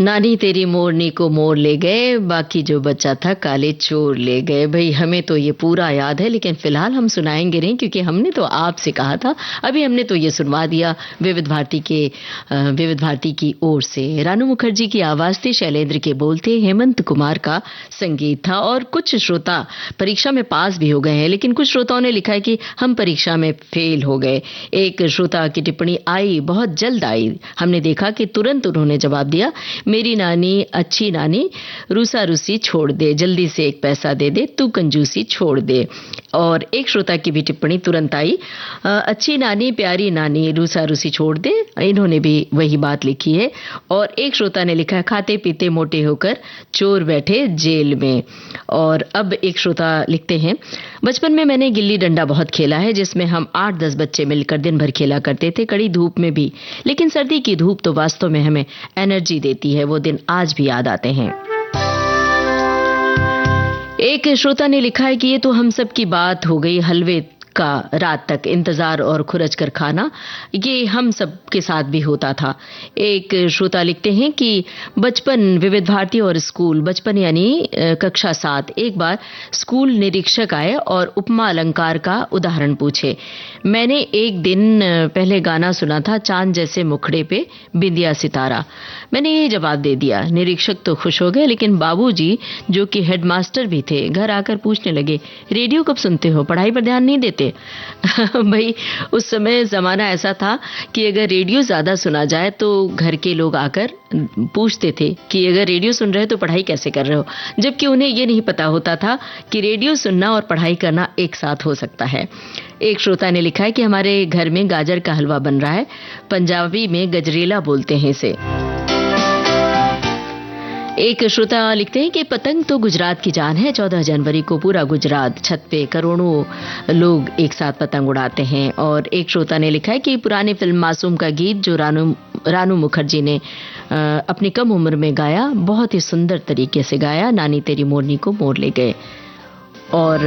नानी तेरी मोरनी को मोर ले गए, बाकी जो बच्चा था काले चोर ले गए। भाई हमें तो ये पूरा याद है, लेकिन फिलहाल हम सुनाएंगे नहीं, क्योंकि हमने तो आपसे कहा था। अभी हमने तो ये सुनवा दिया विविध भारती की ओर से। रानू मुखर्जी की आवाज थी, शैलेंद्र के बोल थे, हेमंत कुमार का संगीत था। और कुछ श्रोता परीक्षा में पास भी हो गए हैं, लेकिन कुछ श्रोताओं ने लिखा है कि हम परीक्षा में फेल हो गए। एक श्रोता की टिप्पणी आई, बहुत जल्द आई, हमने देखा कि तुरंत उन्होंने जवाब दिया, मेरी नानी अच्छी नानी रूसा रूसी छोड़ दे, जल्दी से एक पैसा दे दे, तू कंजूसी छोड़ दे। और एक श्रोता की भी टिप्पणी तुरंत आई, अच्छी नानी प्यारी नानी रूसा रूसी छोड़ दे, इन्होंने भी वही बात लिखी है। और एक श्रोता ने लिखा है, खाते पीते मोटे होकर चोर बैठे जेल में। और अब एक श्रोता लिखते हैं, बचपन में मैंने गिल्ली डंडा बहुत खेला है, जिसमें हम 8-10 बच्चे मिलकर दिन भर खेला करते थे, कड़ी धूप में भी। लेकिन सर्दी की धूप तो वास्तव में हमें एनर्जी देती है, वो दिन आज भी याद आते हैं। एक श्रोता ने लिखा है कि ये तो हम सब की बात हो गई, हलवे का रात तक इंतजार और खुरच कर खाना, ये हम सब के साथ भी होता था। एक श्रोता लिखते हैं कि बचपन विविध भारती और स्कूल, बचपन यानी कक्षा 7, एक बार स्कूल निरीक्षक आए और उपमा अलंकार का उदाहरण पूछे। मैंने एक दिन पहले गाना सुना था, चांद जैसे मुखड़े पे बिंदिया सितारा। मैंने ये जवाब दे दिया। निरीक्षक तो खुश हो गए, लेकिन बाबूजी जो कि हेडमास्टर भी थे, घर आकर पूछने लगे, रेडियो कब सुनते हो, पढ़ाई पर ध्यान नहीं देते? भाई उस समय जमाना ऐसा था कि अगर रेडियो ज्यादा सुना जाए तो घर के लोग आकर पूछते थे कि अगर रेडियो सुन रहे हो तो पढ़ाई कैसे कर रहे हो, जबकि उन्हें ये नहीं पता होता था कि रेडियो सुनना और पढ़ाई करना एक साथ हो सकता है। एक श्रोता ने लिखा है कि हमारे घर में गाजर का हलवा बन रहा है, पंजाबी में गजरेला बोलते हैं इसे। एक श्रोता लिखते हैं कि पतंग तो गुजरात की जान है, 14 जनवरी को पूरा गुजरात छत पे करोड़ों लोग एक साथ पतंग उड़ाते हैं। और एक श्रोता ने लिखा है कि पुरानी फिल्म मासूम का गीत जो रानू मुखर्जी ने अपनी कम उम्र में गाया, बहुत ही सुंदर तरीके से गाया, नानी तेरी मोरनी को मोर ले गए। और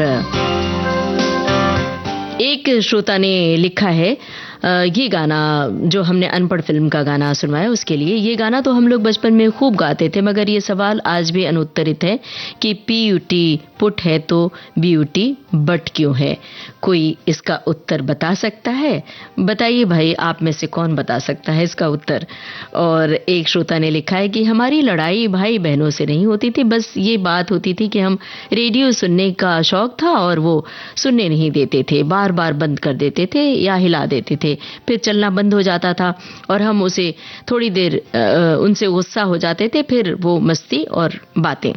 एक श्रोता ने लिखा है, ये गाना जो हमने अनपढ़ फिल्म का गाना सुनवाया उसके लिए, ये गाना तो हम लोग बचपन में खूब गाते थे, मगर ये सवाल आज भी अनुत्तरित है कि पीयूटी पुट है तो बीयूटी बट क्यों है? कोई इसका उत्तर बता सकता है? बताइए भाई, आप में से कौन बता सकता है इसका उत्तर? और एक श्रोता ने लिखा है कि हमारी लड़ाई भाई बहनों से नहीं होती थी, बस ये बात होती थी कि हम रेडियो सुनने का शौक था और वो सुनने नहीं देते थे, बार बार बंद कर देते थे या हिला देते थे, फिर चलना बंद हो जाता था और हम उसे थोड़ी देर उनसे गुस्सा हो जाते थे, फिर वो मस्ती और बातें।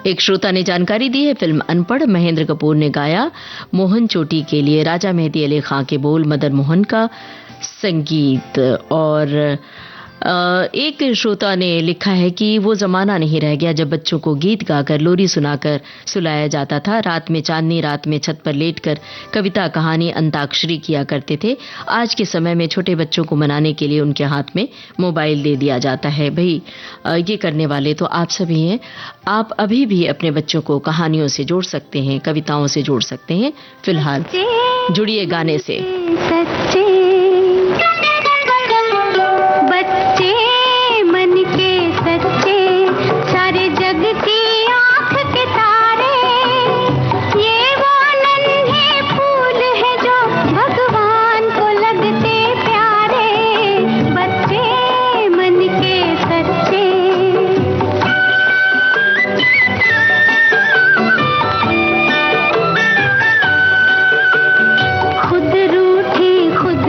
एक श्रोता ने जानकारी दी है, फिल्म अनपढ़, महेंद्र कपूर ने गाया, मोहन चोटी के लिए राजा मेहदी अली खां के बोल, मदन मोहन का संगीत। और एक श्रोता ने लिखा है कि वो जमाना नहीं रह गया जब बच्चों को गीत गाकर लोरी सुनाकर सुलाया जाता था, रात में चांदनी रात में छत पर लेटकर कविता कहानी अंताक्षरी किया करते थे। आज के समय में छोटे बच्चों को मनाने के लिए उनके हाथ में मोबाइल दे दिया जाता है। भाई ये करने वाले तो आप सभी हैं। आप अभी भी अपने बच्चों को कहानियों से जोड़ सकते हैं, कविताओं से जोड़ सकते हैं। फिलहाल जुड़िए गाने से। खुद रूठी खुद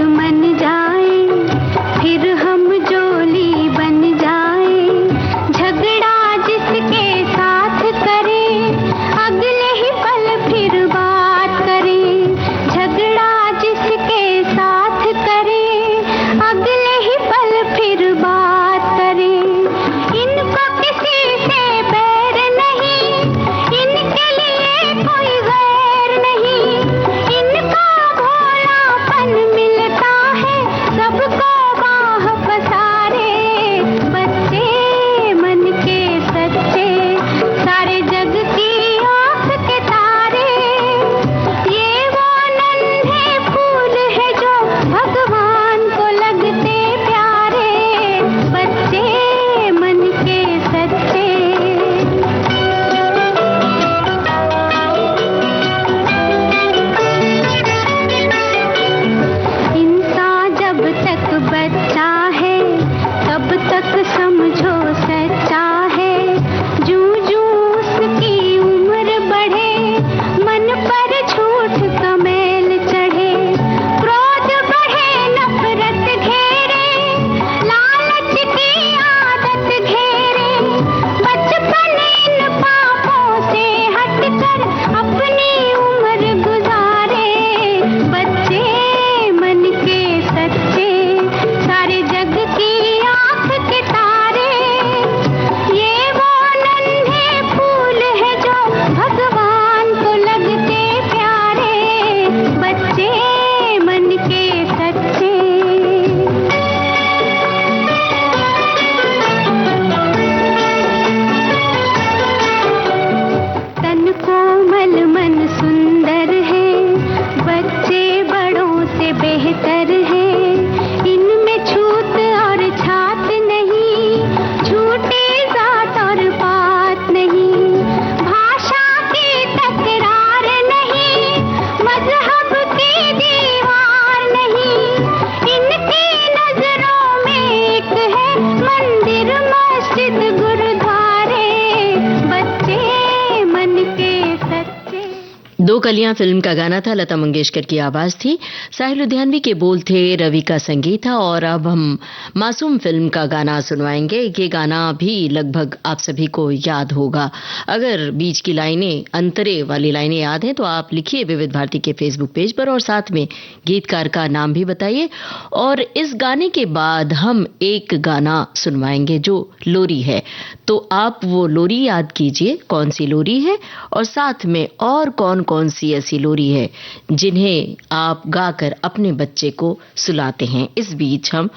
दो कलियां फिल्म का गाना था, लता मंगेशकर की आवाज थी, साहिल लुधियानवी के बोल थे, रवि का संगीत था। और अब हम मासूम फिल्म का गाना सुनवाएंगे। ये गाना भी लगभग आप सभी को याद होगा। अगर बीच की लाइनें, अंतरे वाली लाइनें याद हैं तो आप लिखिए विविध भारती के फेसबुक पेज पर और साथ में गीतकार का नाम भी बताइए। और इस गाने के बाद हम एक गाना सुनवाएंगे जो लोरी है, तो आप वो लोरी याद कीजिए कौन सी लोरी है, और साथ में और कौन कौन सी ऐसी लोरी है जिन्हें आप गाकर अपने बच्चे को सुलाते हैं। इस बीच हम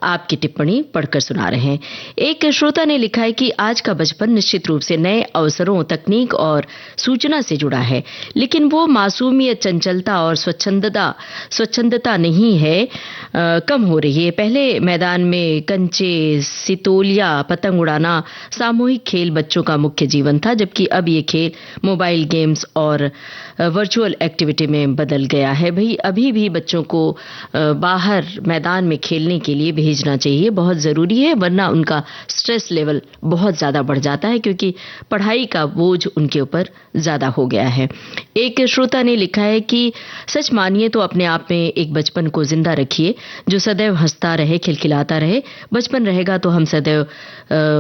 आपकी टिप्पणी पढ़कर सुना रहे हैं। एक श्रोता ने लिखा है कि आज का बचपन निश्चित रूप से नए अवसरों, तकनीक और सूचना से जुड़ा है, लेकिन वो मासूमियत, चंचलता और स्वच्छंदता नहीं है, कम हो रही है। पहले मैदान में कंचे, सितोलिया, पतंग उड़ाना सामूहिक खेल बच्चों का मुख्य जीवन था, जबकि अब ये खेल मोबाइल गेम्स और वर्चुअल एक्टिविटी में बदल गया है। भाई अभी भी बच्चों को बाहर मैदान में खेलने के लिए भेजना चाहिए, बहुत ज़रूरी है, वरना उनका स्ट्रेस लेवल बहुत ज़्यादा बढ़ जाता है क्योंकि पढ़ाई का बोझ उनके ऊपर ज़्यादा हो गया है। एक श्रोता ने लिखा है कि सच मानिए तो अपने आप में एक बचपन को जिंदा रखिए जो सदैव हंसता रहे, खिलखिलाता रहे। बचपन रहेगा तो हम सदैव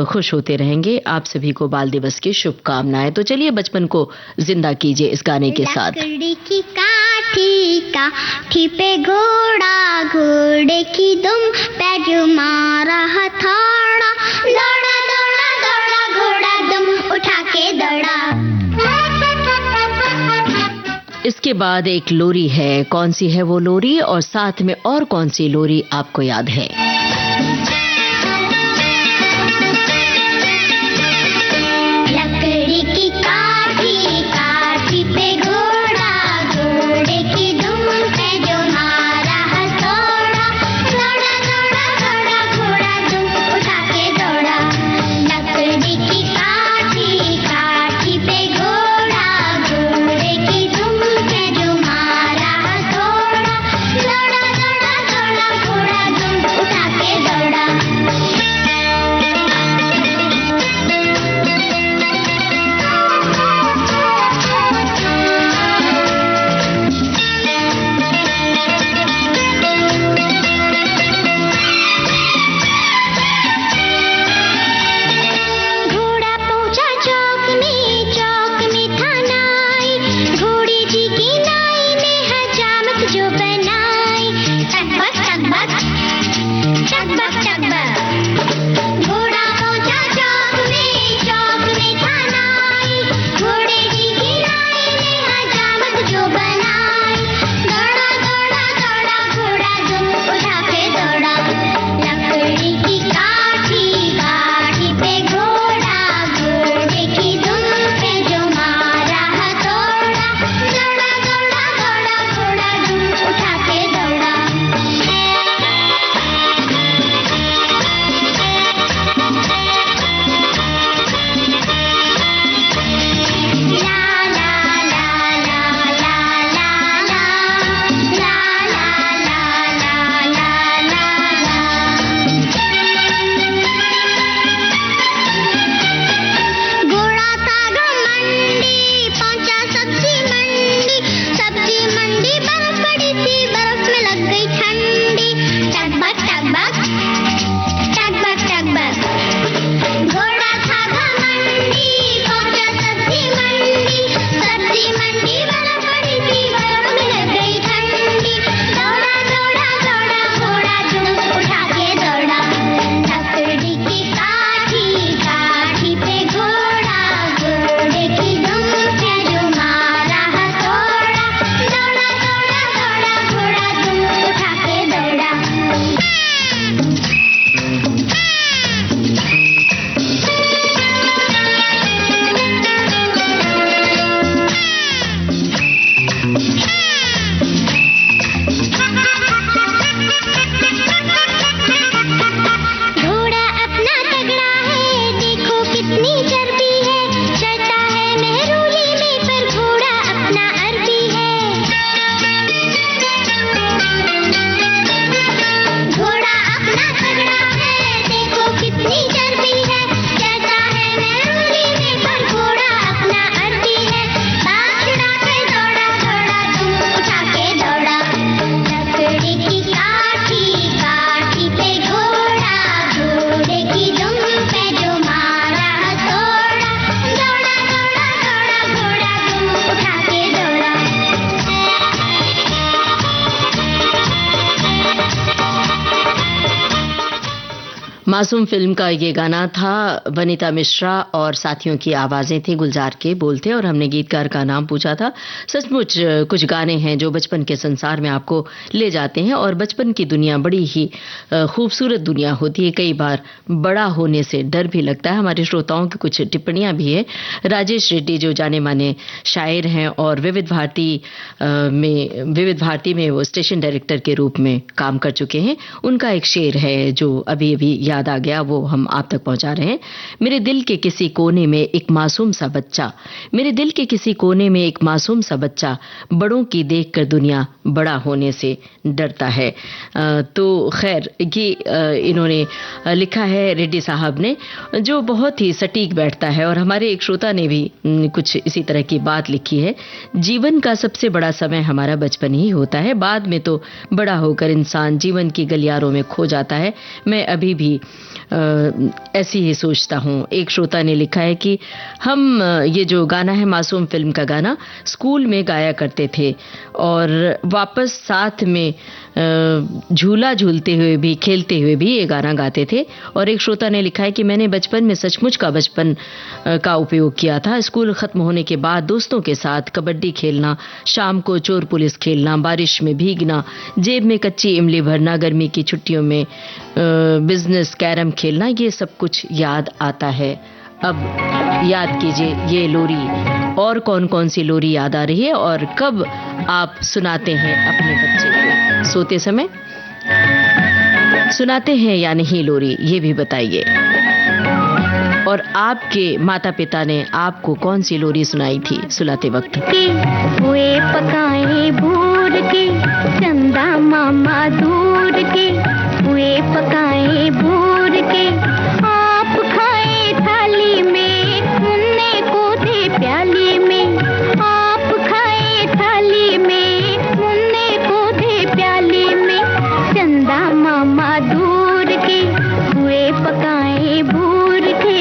खुश होते रहेंगे। आप सभी को बाल दिवस की शुभकामनाएं। तो चलिए बचपन को जिंदा कीजिए इस गाने के साथ। लकड़ी की काठी पे घोड़ा, घोड़े की दुम पे जो मारा हथौड़ा, दौड़ा दौड़ा दौड़ा घोड़ा दुम उठा के दौड़ा। इसके बाद एक लोरी है, कौन सी है वो लोरी और साथ में और कौन सी लोरी आपको याद है? लकड़ी की काठी पे घोड़ा, घोड़े की दुम पे जो मारा हथौड़ा, दौड़ा दौड़ा दौड़ा घोड़ा दुम उठा के दौड़ा। लकड़ी की काठी पे घोड़ा, घोड़े की दुम पे जो मारा हथौड़ा, दौड़ा दौड़ा दौड़ा घोड़ा दुम उठा के दौड़ा। मासूम फिल्म का ये गाना था। वनिता मिश्रा और साथियों की आवाजें थी, गुलजार के बोल थे और हमने गीतकार का नाम पूछा था। सचमुच कुछ गाने हैं जो बचपन के संसार में आपको ले जाते हैं और बचपन की दुनिया बड़ी ही खूबसूरत दुनिया होती है। कई बार बड़ा होने से डर भी लगता है। हमारे श्रोताओं की कुछ टिप्पणियां भी है। राजेश रेड्डी जो जाने माने शायर हैं और विविध भारती में वो स्टेशन डायरेक्टर के रूप में काम कर चुके हैं, उनका एक शेर है जो अभी अभी याद आ गया, वो हम आप तक पहुंचा रहे हैं। मेरे दिल के किसी कोने में एक मासूम सा बच्चा, मेरे दिल के किसी कोने में एक मासूम सा बच्चा, बड़ों की देखकर दुनिया बड़ा होने से डरता है। तो खैर ये इन्होंने लिखा है रेड्डी साहब ने, जो बहुत ही सटीक बैठता है। और हमारे एक श्रोता ने भी कुछ इसी तरह की बात लिखी है। जीवन का सबसे बड़ा समय हमारा बचपन ही होता है, बाद में तो बड़ा होकर इंसान जीवन की गलियारों में खो जाता है। मैं अभी भी ऐसी ही सोचता हूँ। एक श्रोता ने लिखा है कि हम ये जो गाना है मासूम फिल्म का गाना स्कूल में गाया करते थे और वापस साथ में झूला झूलते हुए भी, खेलते हुए भी ये गाना गाते थे। और एक श्रोता ने लिखा है कि मैंने बचपन में सचमुच का बचपन का उपयोग किया था। स्कूल खत्म होने के बाद दोस्तों के साथ कबड्डी खेलना, शाम को चोर पुलिस खेलना, बारिश में भीगना, जेब में कच्ची इमली भरना, गर्मी की छुट्टियों में बिजनेस कैरम खेलना, ये सब कुछ याद आता है। अब याद कीजिए ये लोरी, और कौन कौन सी लोरी याद आ रही है और कब आप सुनाते हैं अपने बच्चे को? सोते समय सुनाते हैं या नहीं लोरी, ये भी बताइए। और आपके माता पिता ने आपको कौन सी लोरी सुनाई थी सुलाते वक्त? हुए पकाए भूर के चंदा मामा दूर के, हुए पकाए भूर के आप खाए थाली में, मुन्ने को दे प्याली में। आप खाए थाली में, मुन्ने को दे प्याली में, चंदा मामा दूर के हुए पकाए भूर के।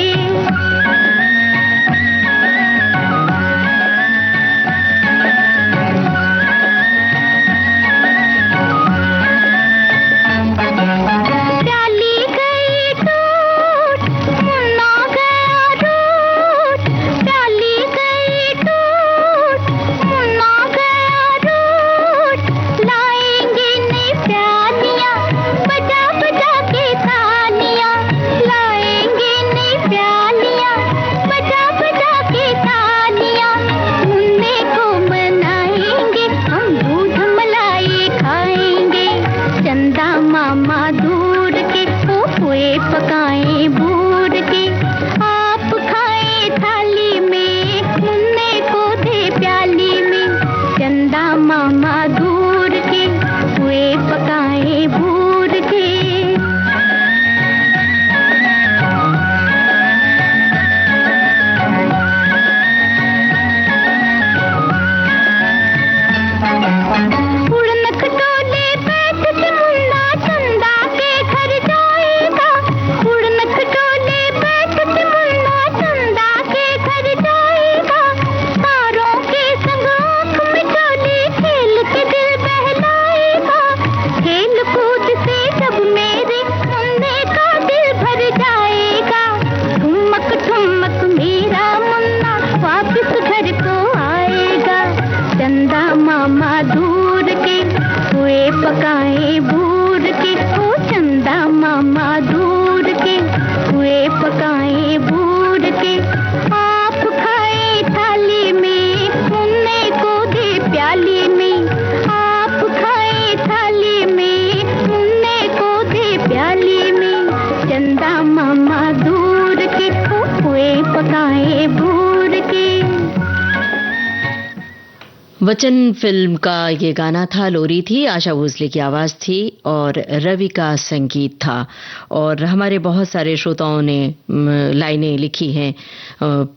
वचन फिल्म का ये गाना था, लोरी थी, आशा भोसले की आवाज थी और रवि का संगीत था। और हमारे बहुत सारे श्रोताओं ने लाइनें लिखी हैं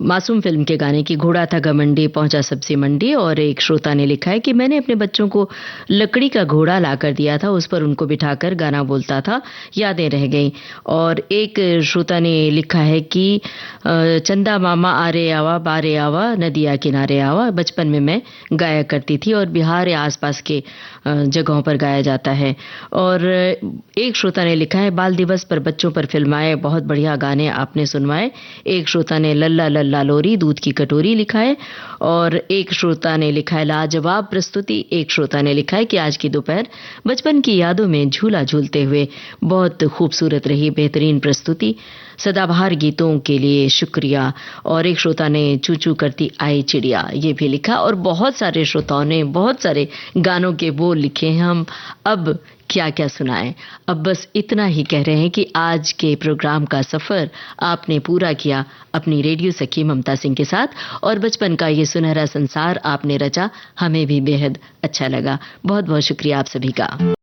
मासूम फिल्म के गाने की। घोड़ा था घमंडी पहुंचा सब्जी मंडी। और एक श्रोता ने लिखा है कि मैंने अपने बच्चों को लकड़ी का घोड़ा लाकर दिया था, उस पर उनको बिठाकर गाना बोलता था, यादें रह गई। और एक श्रोता ने लिखा है कि चंदा मामा आरे आवा बारे आवा नदिया किनारे आवा, बचपन में मैं गाया गाया करती थी और बिहार या आसपास के जगहों पर गाया जाता है। और एक श्रोता ने लिखा है, बाल दिवस पर बच्चों पर फिल्माए बहुत बढ़िया गाने आपने सुनवाए। एक श्रोता ने लल्ला लल्ला लोरी दूध की कटोरी लिखा है। और एक श्रोता ने लिखा है लाजवाब प्रस्तुति। एक श्रोता ने लिखा है कि आज की दोपहर बचपन की यादों में झूला झूलते हुए बहुत खूबसूरत रही, बेहतरीन प्रस्तुति, सदाबहार गीतों के लिए शुक्रिया। और एक श्रोता ने चू चू करती आई चिड़िया ये भी लिखा। और बहुत सारे श्रोताओं ने बहुत सारे गानों के बोल लिखे हैं। हम अब क्या क्या सुनाएं, अब बस इतना ही कह रहे हैं कि आज के प्रोग्राम का सफर आपने पूरा किया अपनी रेडियो सखी ममता सिंह के साथ, और बचपन का ये सुनहरा संसार आपने रचा, हमें भी बेहद अच्छा लगा। बहुत बहुत शुक्रिया आप सभी का।